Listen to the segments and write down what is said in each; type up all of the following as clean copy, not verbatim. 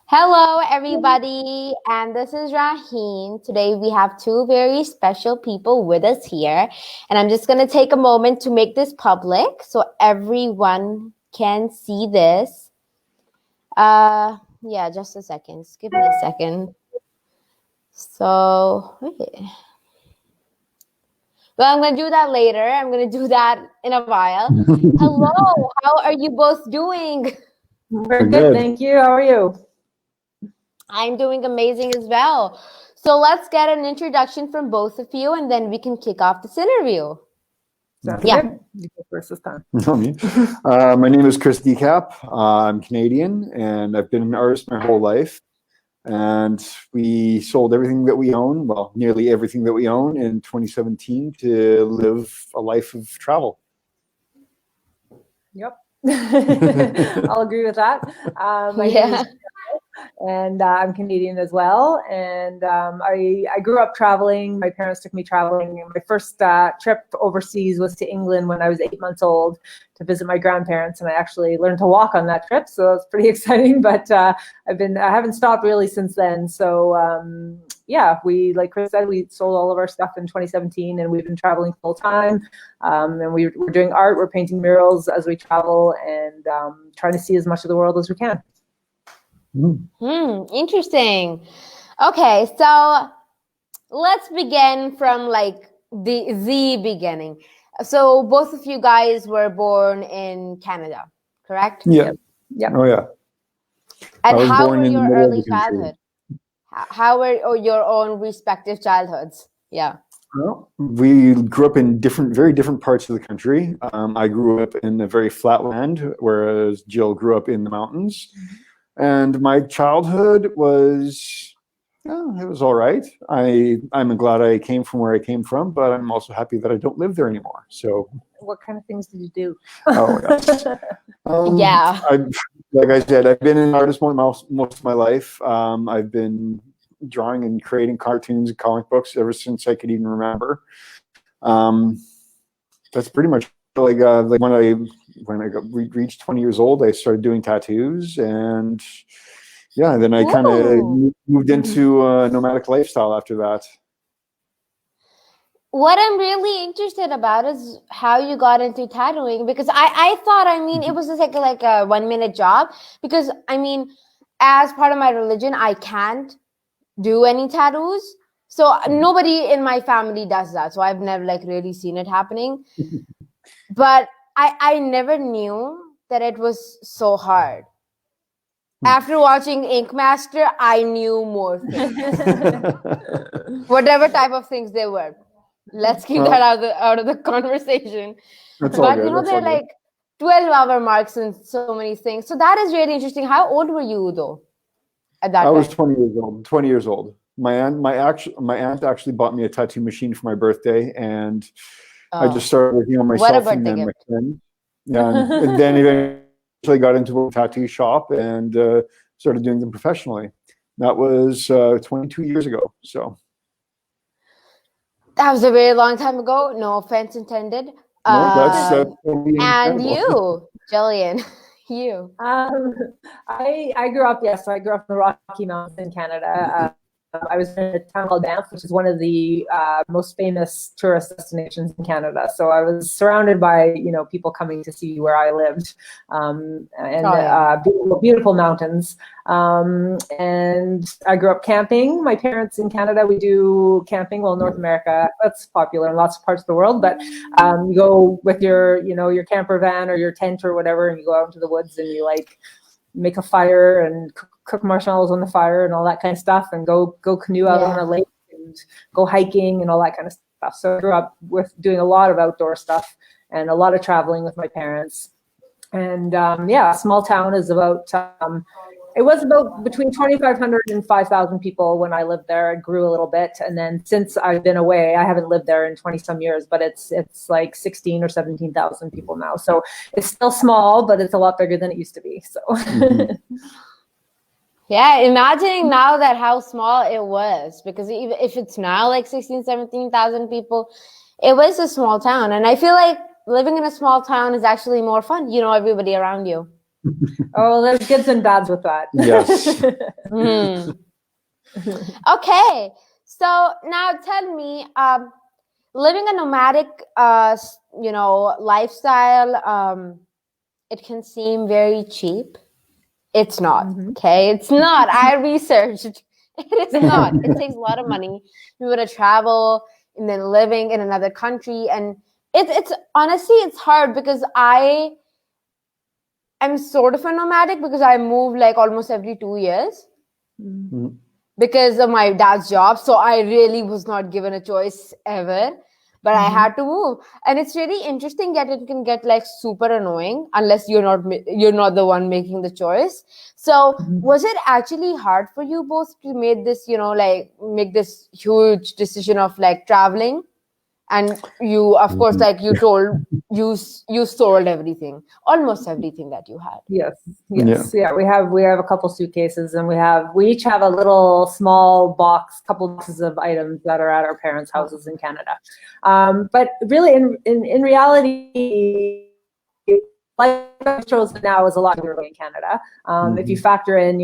Hello, everybody, and this is Raheen. Today we have two very special people with us here, and I'm just going to take a moment to make this public so everyone can see this. Yeah, just a second. Just give me a second. Wait. Well, I'm going to do that later. I'm going to do that in a while. Hello, how are you both doing? We're good, thank you. How are you? I'm doing amazing as well. So let's get an introduction from both of you, and then we can kick off this interview. Sounds good. You go first this time. My name is Chris Decap. I'm Canadian, and I've been an artist my whole life. And we sold everything that we own, well, nearly everything that we own in 2017 to live a life of travel. Yep. I'll agree with that. My name is and I'm Canadian as well. And I grew up traveling. My parents took me traveling. My first trip overseas was to England when I was 8 months old to visit my grandparents, and I actually learned to walk on that trip, so it's pretty exciting. But I haven't stopped really since then. So yeah, like Chris said, we sold all of our stuff in 2017, and we've been traveling full time. And we're doing art. We're painting murals as we travel, and trying to see as much of the world as we can. Interesting. Okay, so let's begin from like the beginning. So both of you guys were born in Canada, correct? Yeah. Yeah. Oh, yeah. And how were your early childhood? How were your own respective childhoods? Yeah. Well, we grew up in very different parts of the country. I grew up in a very flat land, whereas Jill grew up in the mountains. And my childhood was, it was all right. I'm glad I came from where I came from, but I'm also happy that I don't live there anymore. So, what kind of things did you do? Oh, yeah. Like I said, I've been an artist most of my life. I've been drawing and creating cartoons and comic books ever since I could even remember. That's pretty much like when I reached 20 years old, I started doing tattoos, and yeah, then I kind of moved into a nomadic lifestyle after that. What I'm really interested about is how you got into tattooing, because I thought, it was just like a 1-minute job, because as part of my religion, I can't do any tattoos. So nobody in my family does that. So I've never really seen it happening. But I never knew that it was so hard. After watching Ink Master, I knew more things. Whatever type of things they were. Let's keep that out of the conversation. But they're like 12-hour marks and so many things. So that is really interesting. How old were you though at that time? I was 20 years old. 20 years old. My aunt actually bought me a tattoo machine for my birthday, and I just started working on myself and then my friend. Yeah, and then eventually got into a tattoo shop and started doing them professionally. That was 22 years ago. So that was a very long time ago. No offense intended. No, that's totally and you, Jillian, you. I grew up. Yes, I grew up in the Rocky Mountains in Canada. I was in a town called Banff, which is one of the most famous tourist destinations in Canada. So I was surrounded by, people coming to see where I lived, and beautiful mountains. And I grew up camping. My parents in Canada, we do camping. Well, North America, that's popular in lots of parts of the world. But you go with your camper van or your tent or whatever, and you go out into the woods and you make a fire and cook marshmallows on the fire and all that kind of stuff, and go canoe out on a lake and go hiking and all that kind of stuff. So I grew up with doing a lot of outdoor stuff and a lot of traveling with my parents. And a small town is about, it was about between 2,500 and 5,000 people when I lived there. It grew a little bit. And then since I've been away, I haven't lived there in 20 some years, but it's like 16 or 17,000 people now. So it's still small, but it's a lot bigger than it used to be. So. Yeah, imagining now that how small it was, because even if it's now like 16, 17,000 people, it was a small town. And I feel like living in a small town is actually more fun. You know everybody around you. Oh, there's goods and bads with that. Yes. Okay, so now tell me, living a nomadic, lifestyle, it can seem very cheap. It's not. Okay, it's not. I researched. It is not. It takes a lot of money. You want to travel and then living in another country, and it's honestly it's hard because I'm sort of a nomadic because I move like almost every 2 years. Because of my dad's job. So I really was not given a choice ever, but I had to move. And it's really interesting that it can get like super annoying unless you're not the one making the choice. So was it actually hard for you both to make this, make this huge decision of like traveling? And you, of course, like you told, you sold everything, almost everything that you had. Yes. Yeah. We have a couple suitcases, and we each have a little small couple boxes of items that are at our parents' houses in Canada. But really, in reality, life chosen now is a lot easier in Canada. If you factor in,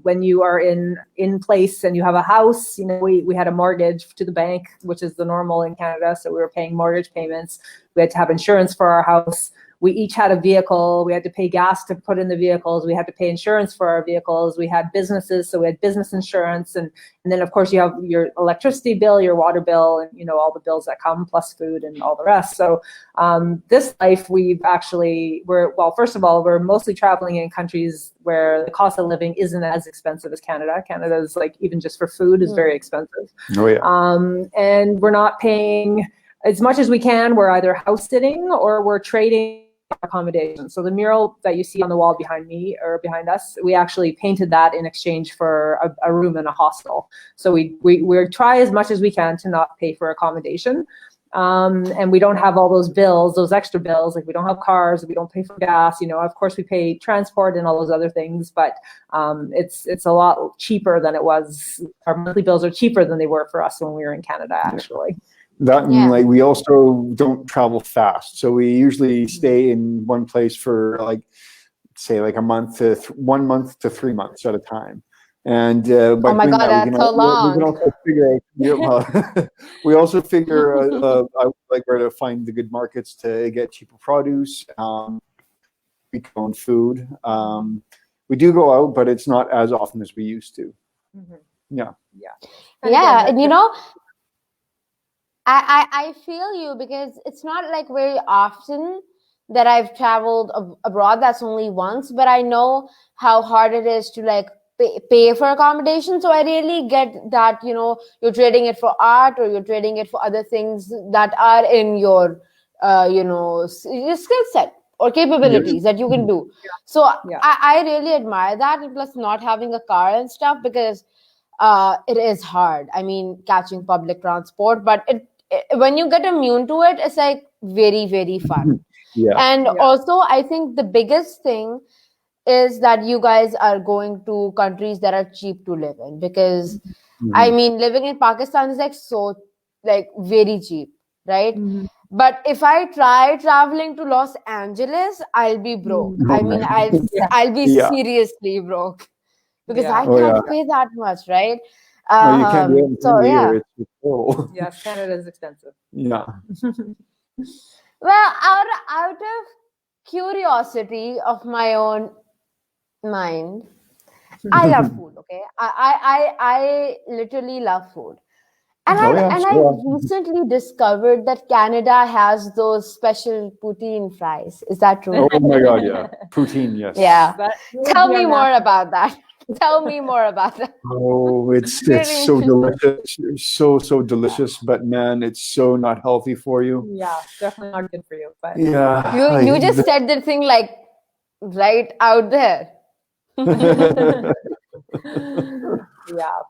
when you are in place and you have a house, we had a mortgage to the bank, which is the normal in Canada. So we were paying mortgage payments. We had to have insurance for our house. We each had a vehicle. We had to pay gas to put in the vehicles. We had to pay insurance for our vehicles. We had businesses, so we had business insurance. And then, of course, you have your electricity bill, your water bill, and, all the bills that come, plus food and all the rest. So this life, first of all, we're mostly traveling in countries where the cost of living isn't as expensive as Canada. Canada is like, even just for food, is very expensive. Oh, yeah. And we're not paying as much as we can. We're either house sitting or we're trading accommodation. So the mural that you see on the wall behind me or behind us, we actually painted that in exchange for a room in a hostel. So we try as much as we can to not pay for accommodation. And we don't have all those bills, those extra bills. Like we don't have cars, we don't pay for gas. Of course we pay transport and all those other things, but it's a lot cheaper than it was. Our monthly bills are cheaper than they were for us when we were in Canada, actually. Like we also don't travel fast, so we usually stay in one place for like, say, like 1 month to 3 months at a time. And by oh my God, that's so long. We can also figure out. We also figure out like where to find the good markets to get cheaper produce, own food. We do go out, but it's not as often as we used to. Yeah. And I feel you because it's not like very often that I've traveled abroad. That's only once, but I know how hard it is to like pay for accommodation. So I really get that, you're trading it for art or you're trading it for other things that are in your, your skill set or capabilities that you can do. So I really admire that. And plus not having a car and stuff because it is hard. I mean, catching public transport, but when you get immune to it, it's like very, very fun. Also, I think the biggest thing is that you guys are going to countries that are cheap to live in because I mean, living in Pakistan is like very cheap, right? But if I try traveling to Los Angeles, I'll be broke. I mean, I'll be seriously broke because I can't pay that much, right? No, you can't do it in here. It's cool. Yes, Canada is expensive. Yeah. Well, out of curiosity of my own mind, I love food. Okay, I literally love food, and I recently discovered that Canada has those special poutine fries. Is that true? Oh my God, yeah, poutine, yes. Yeah. Tell me more about that. Tell me more about that. Oh, it's so delicious. So delicious, but man, it's so not healthy for you. Yeah, definitely not good for you. But you just said the thing like right out there. But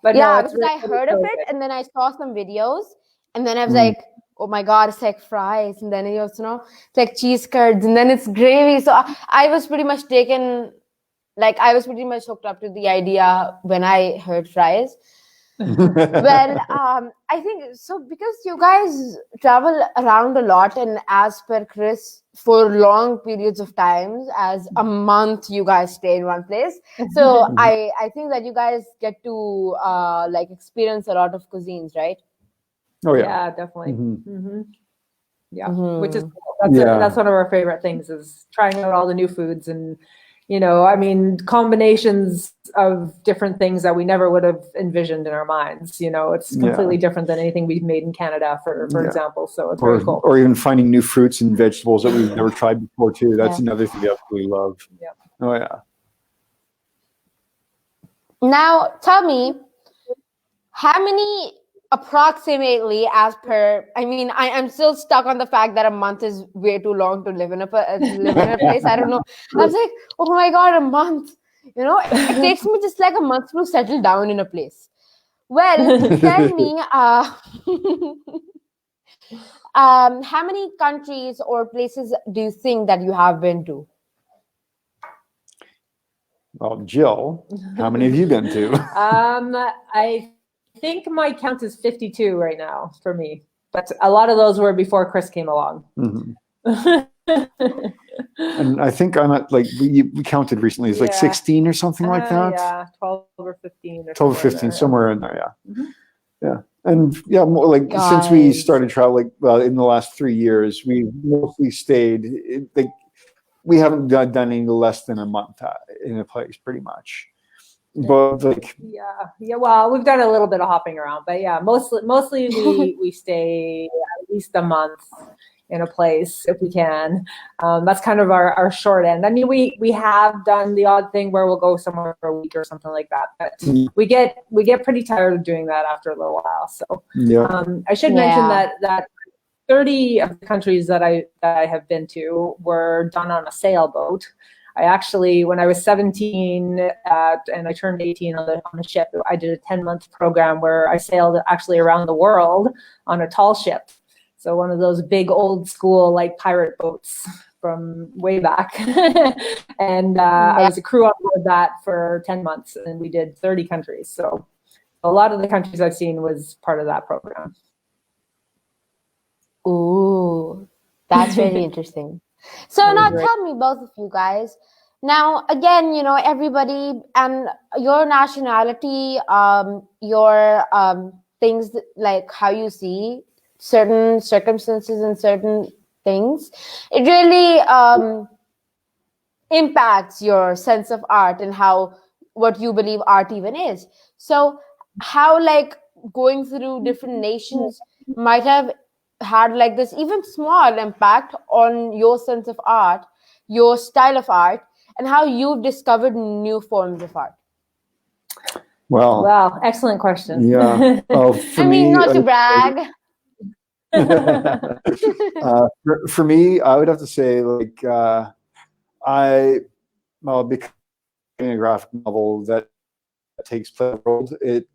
because I heard of it and then I saw some videos and then I was like, oh my God, it's like fries, and then it's like cheese curds, and then it's gravy. So I was pretty much hooked up to the idea when I heard fries. Well, I think so because you guys travel around a lot, and as per Chris, for long periods of times, as a month, you guys stay in one place. So I think that you guys get to like experience a lot of cuisines, right? Oh yeah. Yeah, definitely. Mhm. Yeah, which is Mhm. cool. That's one of our favorite things is trying out all the new foods and I mean combinations of different things that we never would have envisioned in our minds. It's completely different than anything we've made in Canada, for example. So it's very cool. Or even finding new fruits and vegetables that we've never tried before too. That's Yeah. another thing we absolutely love. Yeah. Oh yeah. Now, tell me, how many approximately, as per? I mean, I'm still stuck on the fact that a month is way too long to live in a place. I don't know. I was like, oh my god, a month. It takes me just like a month to settle down in a place. Well, tell me, how many countries or places do you think that you have been to? Well, Jill, how many have you been to? I think my count is 52 right now for me, but a lot of those were before Chris came along. And I think I'm at we counted recently. It's like 16 or something like that. Yeah, 12 or 15. 12 or 15, somewhere in there. Yeah. Yeah. And yeah, more like since we started traveling in the last 3 years, we mostly stayed. We haven't done any less than a month in a place, pretty much. But well, we've done a little bit of hopping around, but yeah, mostly we stay at least a month in a place if we can. That's kind of our short end. I mean, we have done the odd thing where we'll go somewhere for a week or something like that, but we get pretty tired of doing that after a little while. So I should mention that 30 of the countries that I have been to were done on a sailboat. I actually, when I was 17 and I turned 18 on the ship, I did a 10-month program where I sailed actually around the world on a tall ship. So one of those big old school like pirate boats from way back. And I was a crew on board that for 10 months and we did 30 countries. So a lot of the countries I've seen was part of that program. Ooh, that's really interesting. So now tell me, both of you guys. Now, again, everybody and your nationality, your things like how you see certain circumstances and certain things, it really impacts your sense of art and what you believe art even is. So how going through different nations might have had this even small impact on your sense of art, your style of art, and how you've discovered new forms of art. Wow, excellent question. Yeah. I mean, not to brag. For me, I would have to say becoming a graphic novel that takes place in the world, it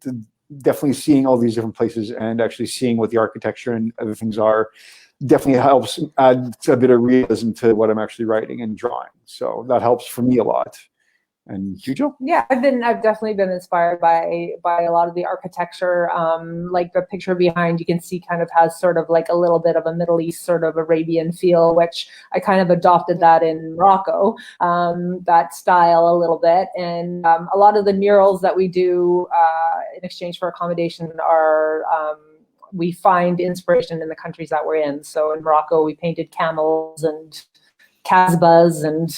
definitely seeing all these different places and actually seeing what the architecture and other things are definitely helps add a bit of realism to what I'm actually writing and drawing. So that helps for me a lot. And you, Joe? Yeah, I've definitely been inspired by a lot of the architecture. Like the picture behind, you can see kind of has sort of like a little bit of a Middle East sort of Arabian feel, which I kind of adopted that in Morocco, that style a little bit. And a lot of the murals that we do in exchange for accommodation are we find inspiration in the countries that we're in. So in Morocco, we painted camels and Casbahs and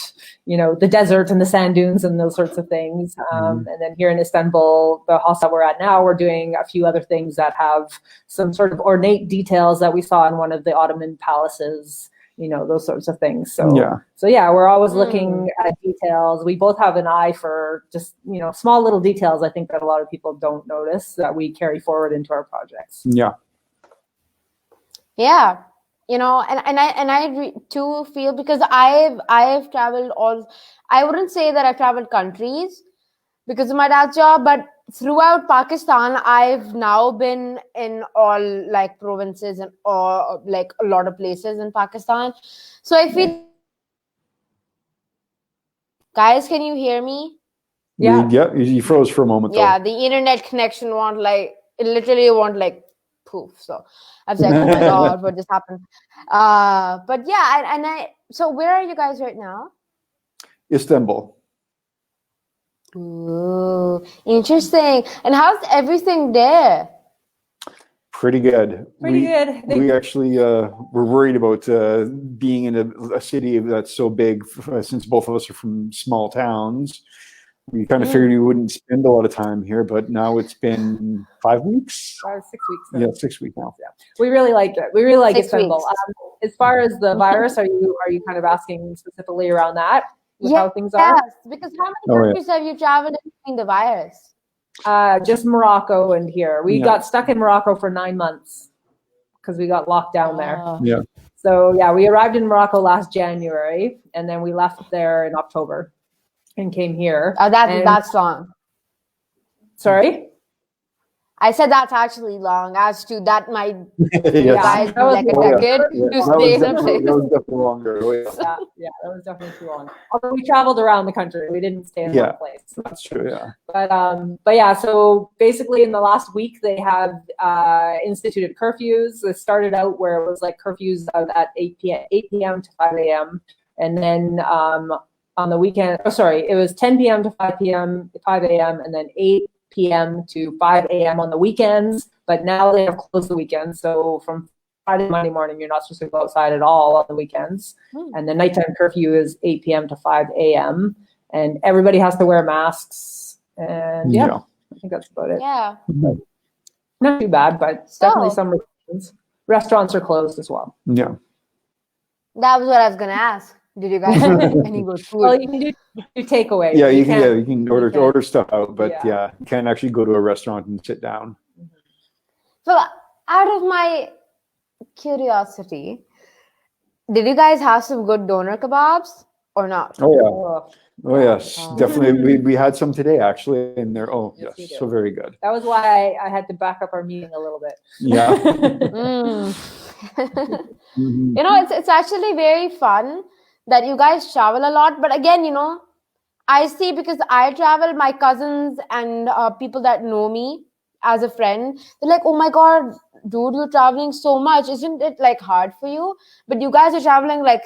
the desert and the sand dunes and those sorts of things. And then here in Istanbul, the house that we're at now, we're doing a few other things that have some sort of ornate details that we saw in one of the Ottoman palaces, those sorts of things. So yeah, we're always looking at details. We both have an eye for just small little details. I think that a lot of people don't notice that we carry forward into our projects. Yeah. And I too feel, because I've traveled I wouldn't say that I've traveled countries because of my dad's job, but throughout Pakistan, I've now been in all provinces and all a lot of places in Pakistan. So I feel, guys, can you hear me? Yeah. You froze for a moment Yeah, though. the internet connection won't like it literally won't like poof. So I was like, oh my god, what just happened? But yeah, and I so where are you guys right now? Istanbul. Ooh, interesting. And how's everything there? Pretty good. Pretty good. We actually were worried about being in a city that's so big, since both of us are from small towns. We kind of figured we wouldn't spend a lot of time here, but now it's been 5 weeks. 6 weeks. Yeah, 6 weeks now. Yeah. We really like it. We really like 6 Istanbul. weeks. As far as the virus, are you kind of asking specifically around that? With how things are? Yes, because how many countries have you traveled in between the virus? Just Morocco and here. We Yeah. got stuck in Morocco for 9 months because we got locked down there. Yeah. So yeah, we arrived in Morocco last January, and then we left there in October and came here. Oh, that's long. Sorry? I said that's actually long. As to that might Yes. guys be That was like a long. decade Yeah, to stay in a place. that was definitely longer. Oh, yeah. Yeah, that was definitely too long. Although we traveled around the country, we didn't stay in one place. That's true. Yeah. But yeah, so basically in the last week they have instituted curfews. It started out where it was like curfews at 8 p.m. to 5 a.m. And then on the weekend, it was 10 p.m. to 5 p.m., 5 a.m. and then 8 p.m. to 5 a.m. on the weekends. But now they have closed the weekends. So from Friday, Monday morning, you're not supposed to go outside at all on the weekends. And the nighttime curfew is 8 p.m. to 5 a.m. And everybody has to wear masks. And I think that's about it. Yeah. Not too bad, but definitely some restrictions. Restaurants are closed as well. Yeah. That was what I was gonna ask. Did you guys any good food? Well, you can do takeaway. Yeah, you can order stuff out, but Yeah. you can't actually go to a restaurant and sit down. So out of my curiosity, did you guys have some good doner kebabs or not? Oh yeah. Oh, Oh yes, definitely. We had some today actually, and they're Yes, we did. so very good. that was why I had to back up our meeting a little bit. Yeah. You know, it's actually very fun that you guys travel a lot. But again, you know, I see because I travel, my cousins and people that know me as a friend, they're like, oh my God, dude, you're traveling so much. Isn't it like hard for you? But you guys are traveling like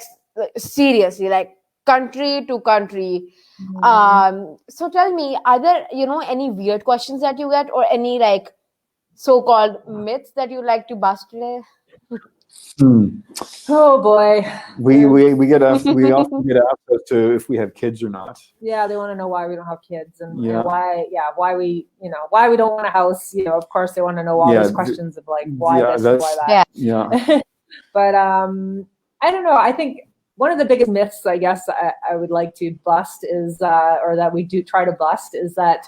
seriously, like country to country. So tell me, are there, you know, any weird questions that you get or any like so-called myths that you like to bust today? Oh boy. We get asked. We often get asked as to if we have kids or not. Yeah, they want to know why we don't have kids and Yeah. why we don't want a house. You know, of course they want to know all these questions of like why this and why that. Yeah. But I don't know. I think one of the biggest myths, I guess, I would like to bust is, or that we do try to bust, is that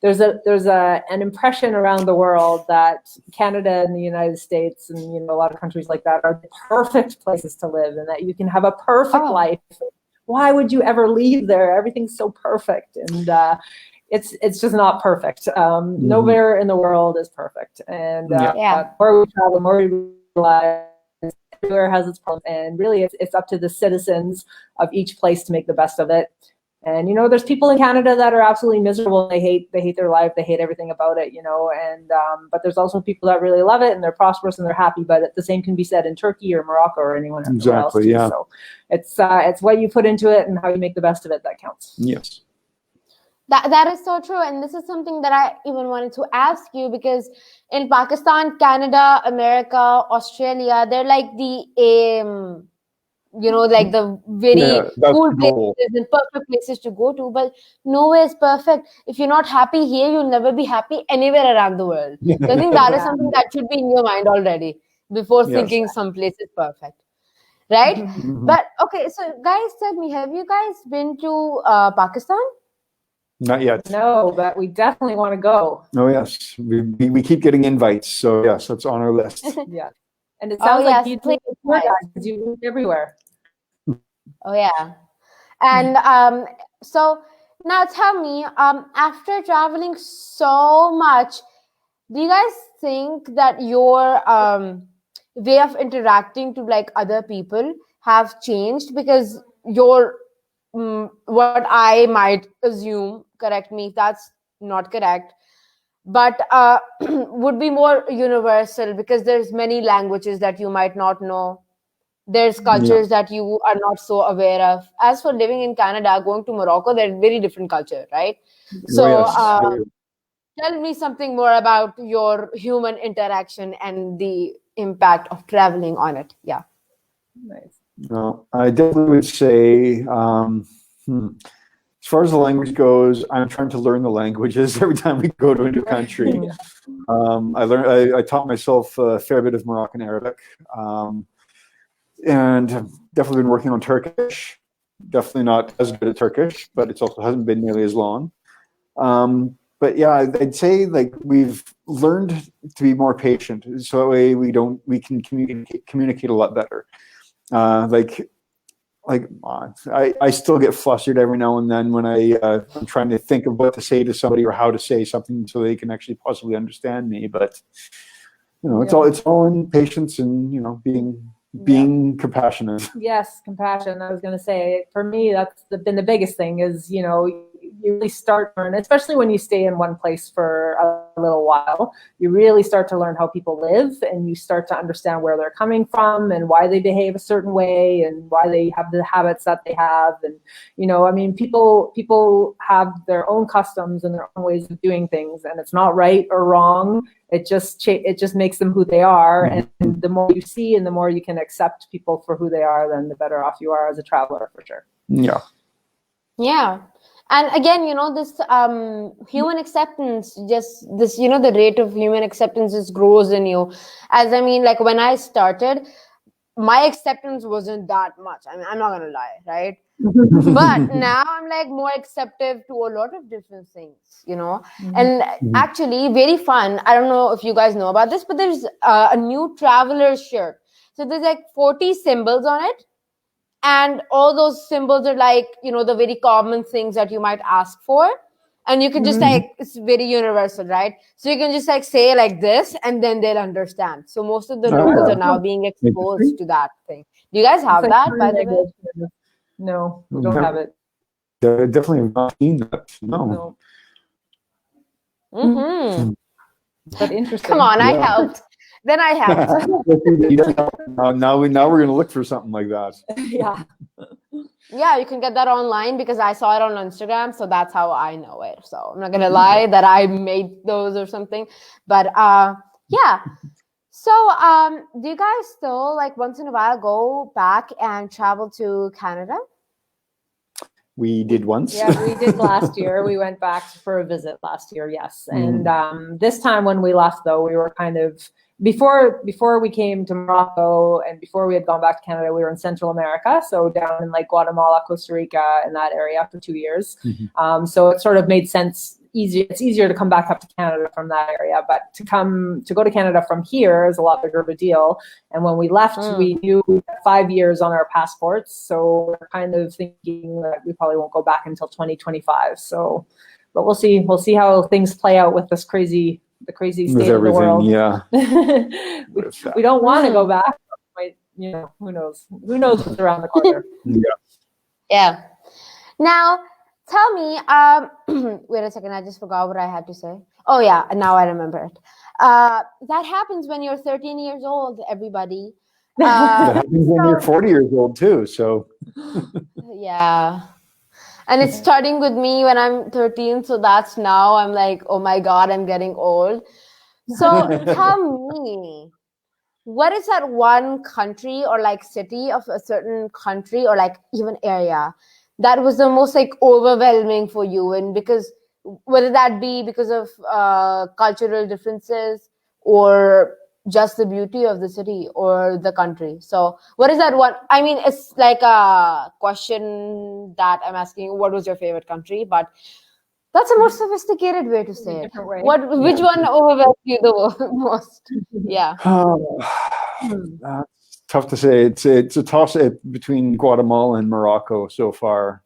there's an impression around the world that Canada and the United States and a lot of countries like that are the perfect places to live and that you can have a perfect life. Why would you ever leave there? Everything's so perfect, and it's just not perfect. Nowhere in the world is perfect, and the more we travel, the more we realize everywhere has its problems, and really it's up to the citizens of each place to make the best of it. And there's people in Canada that are absolutely miserable. They hate their life. They hate everything about it. And but there's also people that really love it and they're prosperous and they're happy. But the same can be said in Turkey or Morocco or anyone else. Exactly. Too. Yeah. So it's what you put into it and how you make the best of it that counts. Yes. That is so true, and this is something that I even wanted to ask you, because in Pakistan, Canada, America, Australia, they're like the like the very cool places and perfect places to go to, but nowhere is perfect. If you're not happy here, you'll never be happy anywhere around the world. So I think that is something that should be in your mind already before thinking some place is perfect, right? But okay, so guys, tell me, have you guys been to Pakistan? Not yet. No, but we definitely want to go. Oh yes, we keep getting invites, so yes, that's on our list. Yeah, and it sounds like you'd because you moved everywhere. Oh yeah, and so now tell me, after traveling so much, do you guys think that your way of interacting to like other people have changed because you're what I might assume, correct me if that's not correct, but would be more universal because there's many languages that you might not know. There's Yeah. cultures that you are not so aware of. As for living in Canada, going to Morocco, they're very different culture, right? Oh, So yes. tell me something more about your human interaction and the impact of traveling on it. Yeah. Nice. No, I definitely would say, as far as the language goes, I'm trying to learn the languages every time we go to a new country. I taught myself a fair bit of Moroccan Arabic, and have definitely been working on Turkish. Definitely not as good at Turkish, but it's also hasn't been nearly as long. But yeah, I'd say like we've learned to be more patient, so that way we can communicate a lot better. I still get flustered every now and then when I'm trying to think of what to say to somebody or how to say something so they can actually possibly understand me. But it's all in patience and being compassionate. Yes, compassion. I was going to say, for me, that's been the biggest thing is, you really start to learn, especially when you stay in one place for a little while, you really start to learn how people live, and you start to understand where they're coming from and why they behave a certain way and why they have the habits that they have. And, people have their own customs and their own ways of doing things, and it's not right or wrong. It just makes them who they are. And the more you see and the more you can accept people for who they are, then the better off you are as a traveler, for sure. Yeah. Yeah. And again, this human acceptance, just this, the rate of human acceptance just grows in you. Like when I started, my acceptance wasn't that much. I'm not going to lie, right? But now I'm like more acceptive to a lot of different things, and actually very fun. I don't know if you guys know about this, but there's a new traveler shirt. So there's like 40 symbols on it. And all those symbols are like, the very common things that you might ask for. And you can just it's very universal, right? So you can just like say like this and then they'll understand. So most of the locals are now being exposed to that thing. Do you guys have that, by the way? No, we don't have it. Definitely have not seen that. No. But interesting. Come on, I helped. Then I helped. Now we're going to look for something like that. Yeah. Yeah, you can get that online because I saw it on Instagram, so that's how I know it. So I'm not gonna lie that I made those or something, but yeah. So do you guys still like once in a while go back and travel to Canada? We did once. Yeah, we did last year. We went back for a visit last year, yes. And this time when we left, though, we were kind of before we came to Morocco and before we had gone back to Canada, we were in Central America, so down in like Guatemala, Costa Rica, in that area for 2 years. So it sort of made sense. It's easier to come back up to Canada from that area, but to go to Canada from here is a lot bigger of a deal. And when we left, we knew we had 5 years on our passports, so we're kind of thinking that we probably won't go back until 2025. So, but we'll see. We'll see how things play out with this the crazy state of the world. Yeah. we don't want to go back. But, who knows? Who knows what's around the corner? Yeah. Now, tell me, wait a second, I just forgot what I had to say. Oh yeah, now I remember it. That happens when you're 13 years old, everybody. That happens when you're 40 years old too, so. Yeah. And it's starting with me when I'm 13, so that's now I'm like, oh my God, I'm getting old. So tell me, what is that one country or like city of a certain country or like even area that was the most like overwhelming for you? And because whether that be because of cultural differences or just the beauty of the city or the country. So what is that one? I mean, it's like a question that I'm asking, what was your favorite country? But that's a more sophisticated way to say it. Which one overwhelmed you the most? Yeah. That's tough to say. It's a toss between Guatemala and Morocco so far.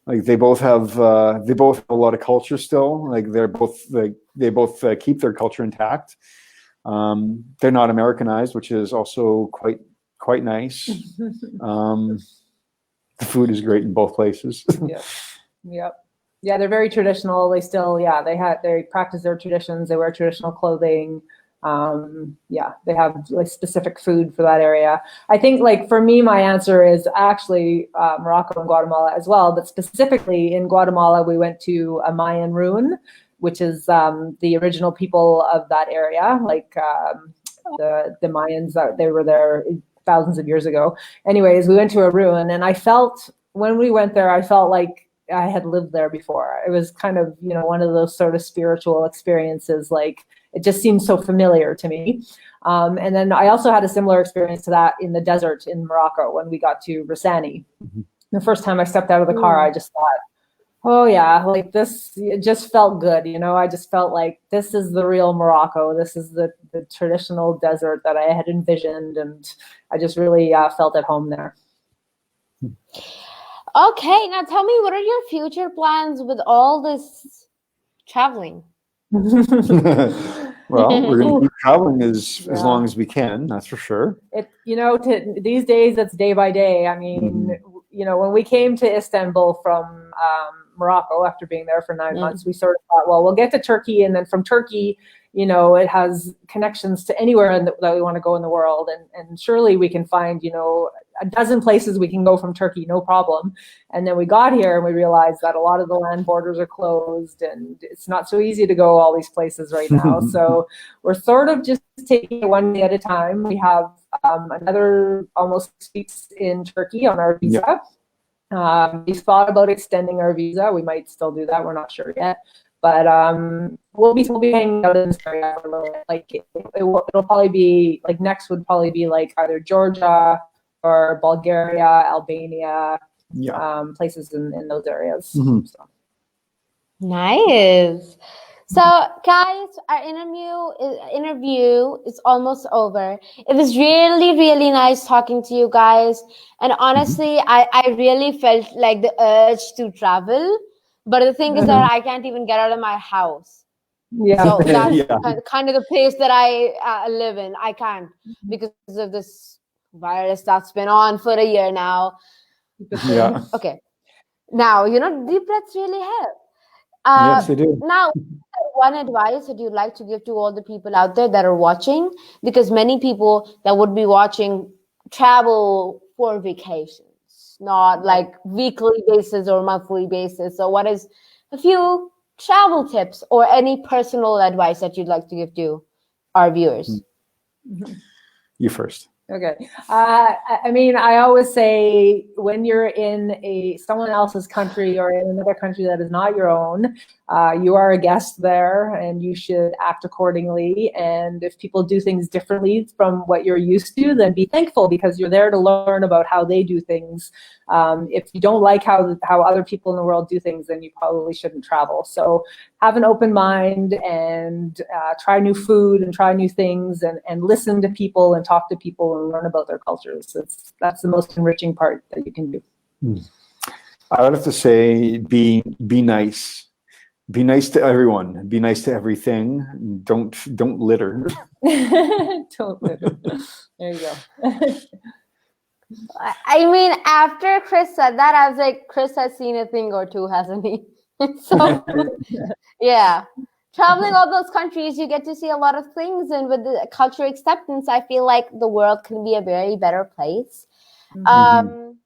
Like they both have a lot of culture still. Like they both keep their culture intact. They're not Americanized, which is also quite nice. The food is great in both places. Yeah, they're very traditional. They still, they practice their traditions. They wear traditional clothing. They have like specific food for that area. I think like for me, my answer is actually Morocco and Guatemala as well. But specifically in Guatemala, we went to a Mayan ruin, which is the original people of that area, like the Mayans, they were there thousands of years ago. Anyways, we went to a ruin, and when we went there, I felt like I had lived there before. It was kind of, one of those sort of spiritual experiences. Like it just seemed so familiar to me. And then I also had a similar experience to that in the desert in Morocco when we got to Rissani. Mm-hmm. The first time I stepped out of the car, I just thought, oh yeah, like this, it just felt good. I just felt like this is the real Morocco. This is the traditional desert that I had envisioned. And I just really felt at home there. Okay, now tell me, what are your future plans with all this traveling? Well, we're going to keep traveling as long as we can. That's for sure. These days it's day by day. I mean, when we came to Istanbul from Morocco after being there for 9 months, we sort of thought, well, we'll get to Turkey, and then from Turkey, it has connections to anywhere that we want to go in the world, and surely we can find, a dozen places we can go from Turkey, no problem. And then we got here and we realized that a lot of the land borders are closed, and it's not so easy to go all these places right now. So we're sort of just taking it one day at a time. We have another almost 6 weeks in Turkey on our visa. Yep. We thought about extending our visa. We might still do that. We're not sure yet. But we'll be hanging out in this area for a little bit. Like it'll probably be like next would probably be like either Georgia or Bulgaria, Albania, places in those areas. Mm-hmm. So. Nice. So, guys, our interview is almost over. It was really, really nice talking to you guys. And honestly, I really felt like the urge to travel. But the thing is that I can't even get out of my house. Yeah. So that's kind of the place that I live in. I can't because of this virus that's been on for a year now. Yeah. Okay. Now, deep breaths really help. Yes, they do. Now, one advice that you'd like to give to all the people out there that are watching, because many people that would be watching travel for vacations, not like weekly basis or monthly basis. So what is a few travel tips or any personal advice that you'd like to give to our viewers? You first. Okay. I mean, I always say when you're in someone else's country or in another country that is not your own, you are a guest there and you should act accordingly. And if people do things differently from what you're used to, then be thankful because you're there to learn about how they do things. If you don't like how other people in the world do things, then you probably shouldn't travel. So have an open mind and try new food and try new things and listen to people and talk to people and learn about their cultures. That's the most enriching part that you can do. I would have to say be nice. Be nice to everyone. Be nice to everything. Don't litter. Don't litter. There you go. I mean, after Chris said that, I was like, Chris has seen a thing or two, hasn't he? So, yeah. Traveling all those countries, you get to see a lot of things. And with the cultural acceptance, I feel like the world can be a very better place. And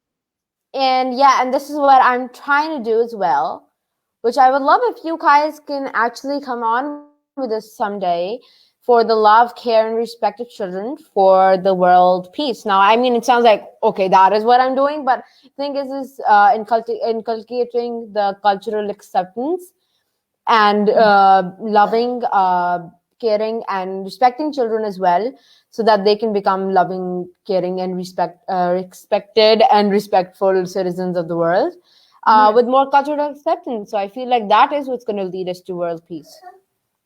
this is what I'm trying to do as well, which I would love if you guys can actually come on with us someday for the love, care, and respect of children for the world peace. Now, I mean, it sounds like, okay, that is what I'm doing, but the thing is inculcating the cultural acceptance and loving, caring, and respecting children as well, so that they can become loving, caring, and respected and respectful citizens of the world with more cultural acceptance. So I feel like that is what's going to lead us to world peace.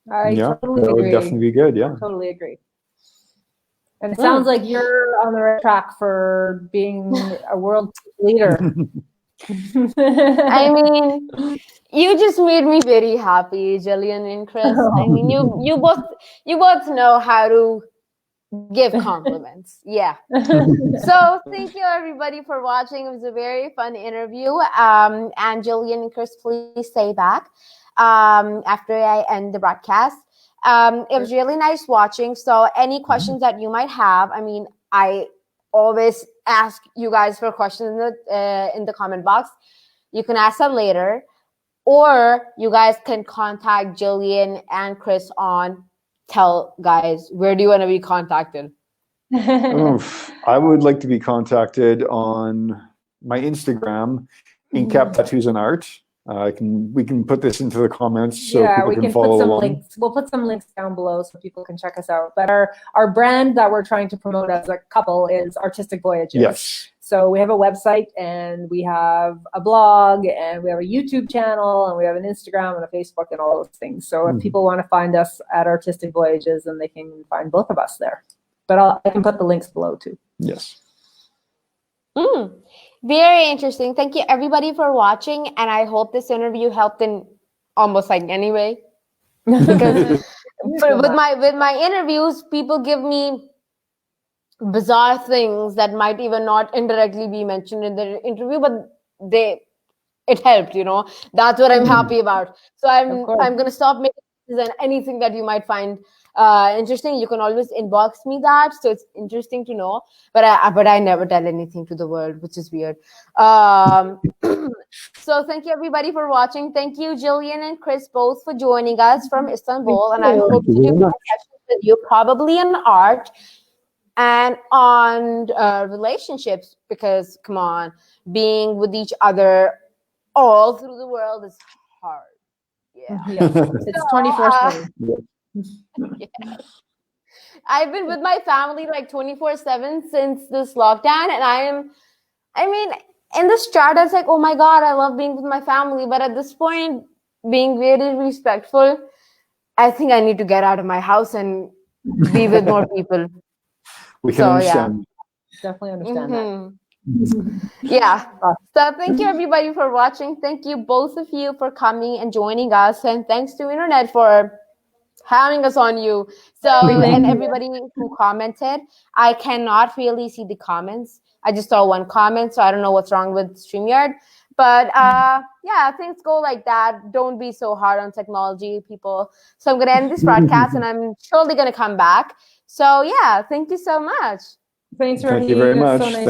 I totally that agree. would definitely be good. Yeah, totally agree. And it sounds like you're on the right track for being a world leader. I mean, you just made me very happy, Jillian and Chris. I mean, you both know how to give compliments. Yeah. So thank you everybody for watching. It was a very fun interview. And Jillian and Chris, please stay back after I end the broadcast. It was really nice watching. So any questions that you might have, I mean, I always ask you guys for questions in the comment box. You can ask them later, or you guys can contact Jillian and Chris on. Tell guys, where do you want to be contacted? Oof. I would like to be contacted on my Instagram, Incap Tattoos and Art. We can put this into the comments so people can follow put some along. links. We'll put some links down below so people can check us out. But our brand that we're trying to promote as a couple is Artistic Voyages. Yes. So we have a website and we have a blog and we have a YouTube channel and we have an Instagram and a Facebook and all those things. So if people want to find us at Artistic Voyages, then they can find both of us there. But I can put the links below too. Yes. Very interesting. Thank you everybody for watching, and I hope this interview helped in almost like any way. Because with my interviews, people give me bizarre things that might even not indirectly be mentioned in the interview, but it helped, you know. That's what I'm happy about. So I'm gonna stop making and anything that you might find interesting. You can always inbox me that, so it's interesting to know. But I never tell anything to the world, which is weird. So thank you everybody for watching. Thank you Jillian and Chris both for joining us from Istanbul, and I hope to do more sessions with you, probably on art and on relationships, because come on, being with each other all through the world is hard. Yeah. It's 24/7. Yeah. I've been with my family like 24/7 since this lockdown, and I mean, in the start, I was like, oh my God, I love being with my family. But at this point, being very respectful, I think I need to get out of my house and be with more people. We can understand. Yeah. Definitely understand that. Yeah. So thank you everybody for watching. Thank you both of you for coming and joining us, and thanks to internet for having us on you. So and everybody who commented, I cannot really see the comments. I just saw one comment, so I don't know what's wrong with StreamYard. But yeah, things go like that. Don't be so hard on technology, people. So I'm gonna end this broadcast, and I'm surely gonna come back. So yeah, thank you so much. Thanks for Thank you very much. So nice.